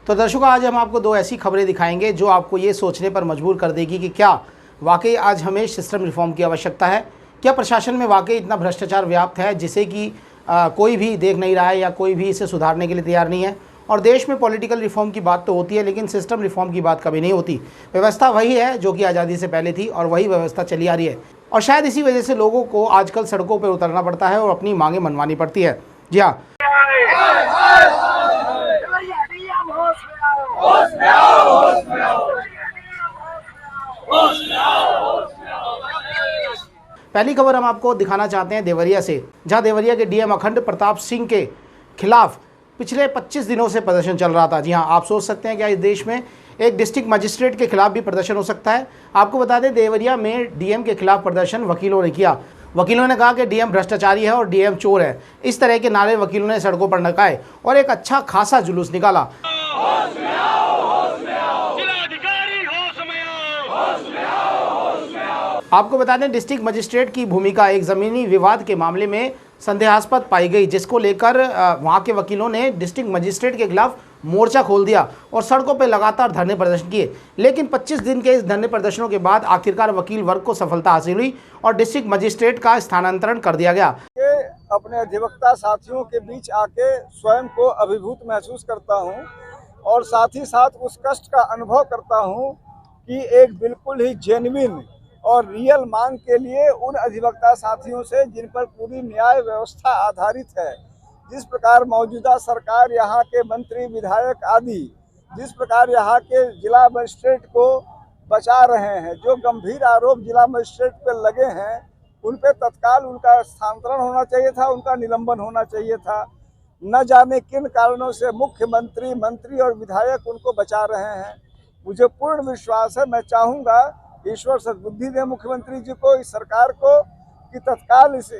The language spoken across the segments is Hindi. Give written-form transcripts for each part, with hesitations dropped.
तो दर्शकों, आज हम आपको दो ऐसी खबरें दिखाएंगे जो आपको ये सोचने पर मजबूर कर देगी कि क्या वाकई आज हमें सिस्टम रिफॉर्म की आवश्यकता है। क्या प्रशासन में वाकई इतना भ्रष्टाचार व्याप्त है जिसे कि कोई भी देख नहीं रहा है या कोई भी इसे सुधारने के लिए तैयार नहीं है। और देश में पॉलिटिकल रिफॉर्म की बात तो होती है, लेकिन सिस्टम रिफॉर्म की बात कभी नहीं होती। व्यवस्था वही है जो कि आज़ादी से पहले थी और वही व्यवस्था चली आ रही है। और शायद इसी वजह से लोगों को आजकल सड़कों पर उतरना पड़ता है और अपनी मांगें मनवानी पड़ती है। जी हाँ, पहली खबर हम आपको दिखाना चाहते हैं देवरिया से, जहां देवरिया के डीएम अखंड प्रताप सिंह के खिलाफ पिछले 25 दिनों से प्रदर्शन चल रहा था। जी हां, आप सोच सकते हैं क्या इस देश में एक डिस्ट्रिक्ट मजिस्ट्रेट के खिलाफ भी प्रदर्शन हो सकता है। आपको बता दें, देवरिया में डीएम के खिलाफ प्रदर्शन वकीलों ने किया। वकीलों ने कहा कि डीएम भ्रष्टाचारी है और डीएम चोर है। इस तरह के नारे वकीलों ने सड़कों पर लगाए और एक अच्छा खासा जुलूस निकाला। आपको बता दें, डिस्ट्रिक्ट मजिस्ट्रेट की भूमिका एक ज़मीनी विवाद के मामले में संदेहास्पद पाई गई, जिसको लेकर वहां के वकीलों ने डिस्ट्रिक्ट मजिस्ट्रेट के खिलाफ मोर्चा खोल दिया और सड़कों पर लगातार धरने प्रदर्शन किए। लेकिन 25 दिन के इस धरने प्रदर्शनों के बाद आखिरकार वकील वर्ग को सफलता हासिल हुई और डिस्ट्रिक्ट मजिस्ट्रेट का स्थानांतरण कर दिया गया। अपने अधिवक्ता साथियों के बीच आके स्वयं को अभिभूत महसूस करता हूँ और साथ ही साथ उस कष्ट का अनुभव करता हूँ कि एक बिल्कुल ही जेन्युइन और रियल मांग के लिए उन अधिवक्ता साथियों से जिन पर पूरी न्याय व्यवस्था आधारित है, जिस प्रकार मौजूदा सरकार यहाँ के मंत्री विधायक आदि जिस प्रकार यहाँ के जिला मजिस्ट्रेट को बचा रहे हैं, जो गंभीर आरोप जिला मजिस्ट्रेट पर लगे हैं उन पे तत्काल उनका स्थानांतरण होना चाहिए था, उनका निलंबन होना चाहिए था। न जाने किन कारणों से मुख्यमंत्री, मंत्री और विधायक उनको बचा रहे हैं। मुझे पूर्ण विश्वास है, मैं चाहूँगा ईश्वर सद्बुद्धि दे मुख्यमंत्री जी को, इस सरकार को, कि तत्काल इस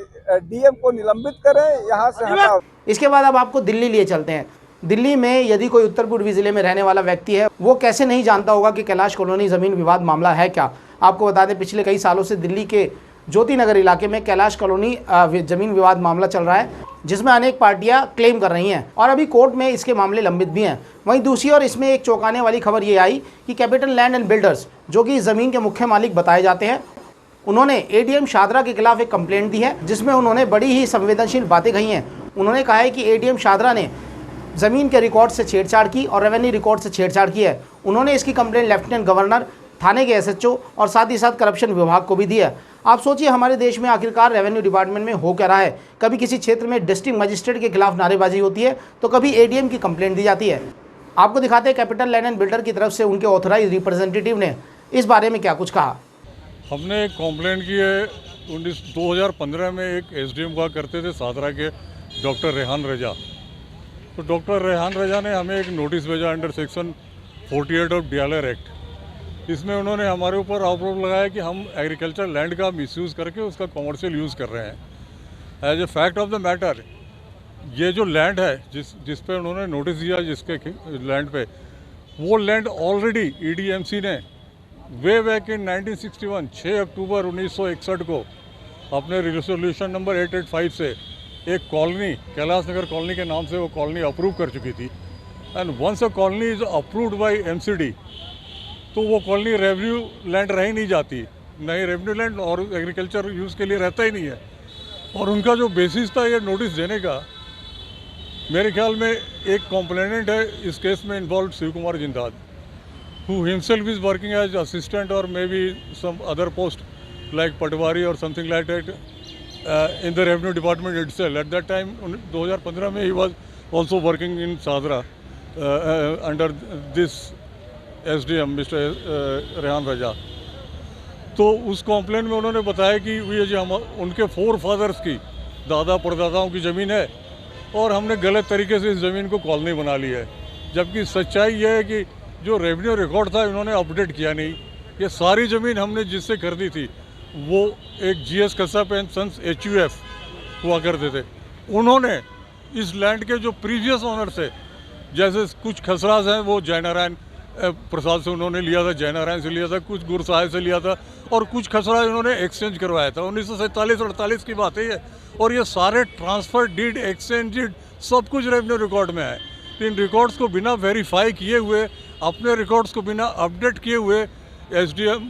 डीएम को निलंबित करें, यहाँ से हटाओ। इसके बाद अब आपको दिल्ली लिए चलते हैं। दिल्ली में यदि कोई उत्तर पूर्वी जिले में रहने वाला व्यक्ति है, वो कैसे नहीं जानता होगा कि कैलाश कॉलोनी ज़मीन विवाद मामला है क्या। आपको बता दें, पिछले कई सालों से दिल्ली के ज्योति नगर इलाके में कैलाश कॉलोनी ज़मीन विवाद मामला चल रहा है, जिसमें अनेक पार्टियां क्लेम कर रही हैं और अभी कोर्ट में इसके मामले लंबित भी हैं। वहीं दूसरी ओर इसमें एक चौंकाने वाली खबर ये आई कि कैपिटल लैंड एंड बिल्डर्स, जो कि ज़मीन के मुख्य मालिक बताए जाते हैं, उन्होंने एडीएम शादरा के खिलाफ एक कंप्लेंट दी है, जिसमें उन्होंने बड़ी ही संवेदनशील बातें कही हैं। उन्होंने कहा है कि एडीएम शादरा ने ज़मीन के रिकॉर्ड से छेड़छाड़ की और रेवेन्यू रिकॉर्ड से छेड़छाड़ की है। उन्होंने इसकी कंप्लेंट लेफ्टिनेंट गवर्नर, थाने के एसएचओ और साथ ही साथ करप्शन विभाग को भी दी है। आप सोचिए, हमारे देश में आखिरकार रेवेन्यू डिपार्टमेंट में हो क्या रहा है। कभी किसी क्षेत्र में डिस्ट्रिक्ट मजिस्ट्रेट के खिलाफ नारेबाजी होती है तो कभी एडीएम की कंप्लेंट दी जाती है। आपको दिखाते हैं कैपिटल लैंड एंड बिल्डर की तरफ से उनके ऑथराइज रिप्रेजेंटेटिव ने इस बारे में क्या कुछ कहा। हमने एक कंप्लेंट की है 2015 में। एक एसडीएम हुआ करते थे सादरा के, डॉक्टर रेहान रजा। तो डॉक्टर रेहान रजा ने हमें एक नोटिस भेजा under section 48 of DLR act. इसमें उन्होंने हमारे ऊपर आरोप लगाया कि हम एग्रीकल्चर लैंड का मिसयूज़ करके उसका कॉमर्शियल यूज़ कर रहे हैं। As a fact of the matter, ये जो लैंड है जिस पे उन्होंने नोटिस दिया, जिसके लैंड पे, वो लैंड ऑलरेडी ईडीएमसी ने वे बैक इन 1961 6 अक्टूबर 1961 को अपने रेजोल्यूशन नंबर 885 से एक कॉलोनी, कैलाश नगर कॉलोनी के नाम से वो कॉलोनी अप्रूव कर चुकी थी। And once a colony is approved by MCD, तो वो कॉलोनी रेवेन्यू लैंड रह ही नहीं जाती, नहीं रेवेन्यू लैंड और एग्रीकल्चर यूज़ के लिए रहता ही नहीं है। और उनका जो बेसिस था ये नोटिस देने का, मेरे ख्याल में एक कॉम्प्लेनेंट है इस केस में involve Shiv Kumar Jindal, who himself is working as assistant or maybe some other post like Patwari or something like that in the revenue department itself. At that time, 2015 में he was also working in Sadra under this SDM Mr. Rehan रजा। तो उस कॉम्प्लेन में उन्होंने बताया कि ये जो हम उनके 4 फादर्स की, दादा परदादाओं की ज़मीन है और हमने गलत तरीके से इस ज़मीन को कॉलोनी बना ली है। जबकि सच्चाई यह है कि जो रेवेन्यू रिकॉर्ड था इन्होंने अपडेट किया नहीं। ये सारी ज़मीन हमने जिससे खरीदी थी वो एक जीएस कसाप एंड सन्स HUF हुआ करते थे। उन्होंने इस लैंड के जो प्रीवियस ओनर थे, जैसे कुछ खसराज हैं वो जयनारायण प्रसाद से उन्होंने लिया था, जयनारायण से लिया था, कुछ गुरसाहिब से लिया था और कुछ खसराज उन्होंने एक्सचेंज करवाया था। 1947-48 की बात है ये। और ये सारे ट्रांसफ़र डीड, एक्सचेंज डीड सब कुछ रेवेन्यू रिकॉर्ड में है। तो इन रिकॉर्ड्स को बिना वेरीफाई किए हुए, अपने रिकॉर्ड्स को बिना अपडेट किए हुए SDM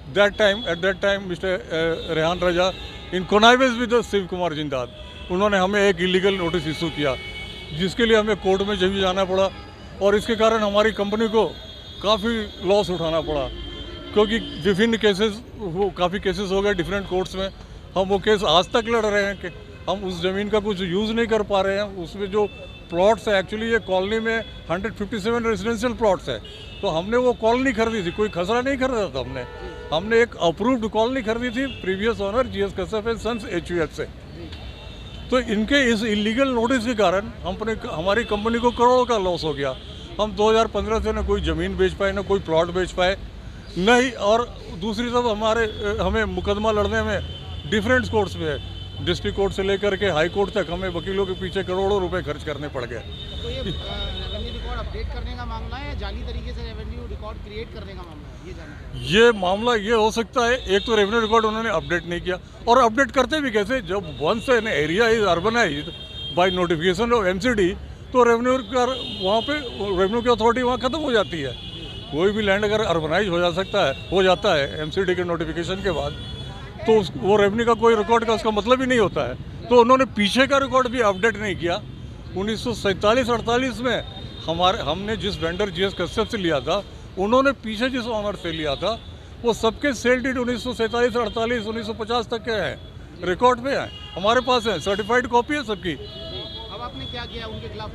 at that time mister Rehan Raza in connivance with Shiv Kumar Jindal, उन्होंने हमें एक इलीगल नोटिस इशू किया, जिसके लिए हमें कोर्ट में जब जाना पड़ा और इसके कारण हमारी कंपनी को काफ़ी लॉस उठाना पड़ा, क्योंकि विभिन्न केसेस, वो काफ़ी केसेस हो गए डिफरेंट कोर्ट्स में। हम वो केस आज तक लड़ रहे हैं कि हम उस ज़मीन का कुछ यूज़ नहीं कर पा रहे हैं। उसमें जो प्लॉट्स है, एक्चुअली ये कॉलोनी में 157 रेजिडेंशियल प्लॉट्स है, तो हमने वो कॉलोनी खरीदी थी, कोई खसरा नहीं खरीदा था हमने एक अप्रूव्ड कॉलोनी खरीदी थी previous owner GS Kashyap and sons HUF से। तो इनके इस इलीगल नोटिस के कारण हमारी कंपनी को करोड़ों का लॉस हो गया। हम 2015 से न कोई ज़मीन बेच पाए, न कोई प्लॉट बेच पाए, नहीं। और दूसरी तरफ हमें मुकदमा लड़ने में डिफरेंट कोर्ट्स में है, डिस्ट्रिक्ट कोर्ट से लेकर के हाई कोर्ट तक हमें वकीलों के पीछे करोड़ों रुपए खर्च करने पड़ गए। तो ये रेवेन्यू रिकॉर्ड अपडेट करने का मामला है या जाली तरीके से रेवेन्यू रिकॉर्ड क्रिएट करने का मामला है, ये जानना। ये मामला ये हो सकता है, एक तो रेवेन्यू रिकॉर्ड उन्होंने अपडेट नहीं किया, और अपडेट करते भी कैसे, जब once an area is urbanised by notification of MCD, तो रेवेन्यू का वहाँ पे रेवेन्यू की अथॉरिटी वहाँ खत्म हो जाती है। कोई भी लैंड अगर अर्बनाइज हो जाता है MCD के नोटिफिकेशन के बाद, तो वो रेवेन्यू का कोई रिकॉर्ड का उसका मतलब ही नहीं होता है। तो उन्होंने पीछे का रिकॉर्ड भी अपडेट नहीं किया। 1947-48 में हमने जिस वेंडर GS कश्यप से लिया था, उन्होंने पीछे जिस ऑनर से लिया था, वो सबके सेल डीड 1947-48, 1950 तक के हैं, रिकॉर्ड पे हैं, हमारे पास है, सर्टिफाइड कॉपी है सबकी। अब आपने क्या किया उनके खिलाफ?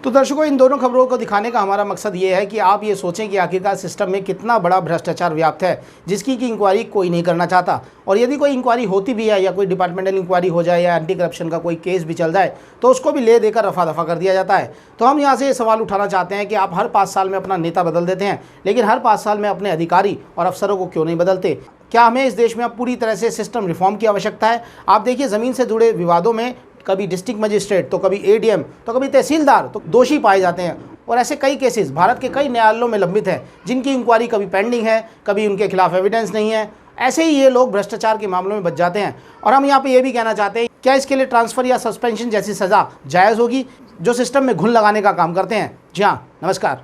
तो दर्शकों, इन दोनों खबरों को दिखाने का हमारा मकसद ये है कि आप ये सोचें कि आखिरकार सिस्टम में कितना बड़ा भ्रष्टाचार व्याप्त है, जिसकी की इंक्वायरी कोई नहीं करना चाहता। और यदि कोई इंक्वायरी होती भी है, या कोई डिपार्टमेंटल इंक्वायरी हो जाए, या एंटी करप्शन का कोई केस भी चल जाए, तो उसको भी ले देकर रफा दफा कर दिया जाता है। तो हम यहाँ से ये सवाल उठाना चाहते हैं कि आप हर 5 साल में अपना नेता बदल देते हैं, लेकिन हर 5 साल में अपने अधिकारी और अफसरों को क्यों नहीं बदलते? क्या हमें इस देश में अब पूरी तरह से सिस्टम रिफॉर्म की आवश्यकता है? आप देखिए, ज़मीन से जुड़े विवादों में कभी डिस्ट्रिक्ट मजिस्ट्रेट, तो कभी ADM, तो कभी तहसीलदार तो दोषी पाए जाते हैं। और ऐसे कई केसेस भारत के कई न्यायालयों में लंबित हैं, जिनकी इंक्वायरी कभी पेंडिंग है, कभी उनके खिलाफ एविडेंस नहीं है। ऐसे ही ये लोग भ्रष्टाचार के मामलों में बच जाते हैं। और हम यहाँ पे ये भी कहना चाहते हैं, क्या इसके लिए ट्रांसफ़र या सस्पेंशन जैसी सज़ा जायज़ होगी, जो सिस्टम में घुन लगाने का काम करते हैं? जी हाँ, नमस्कार।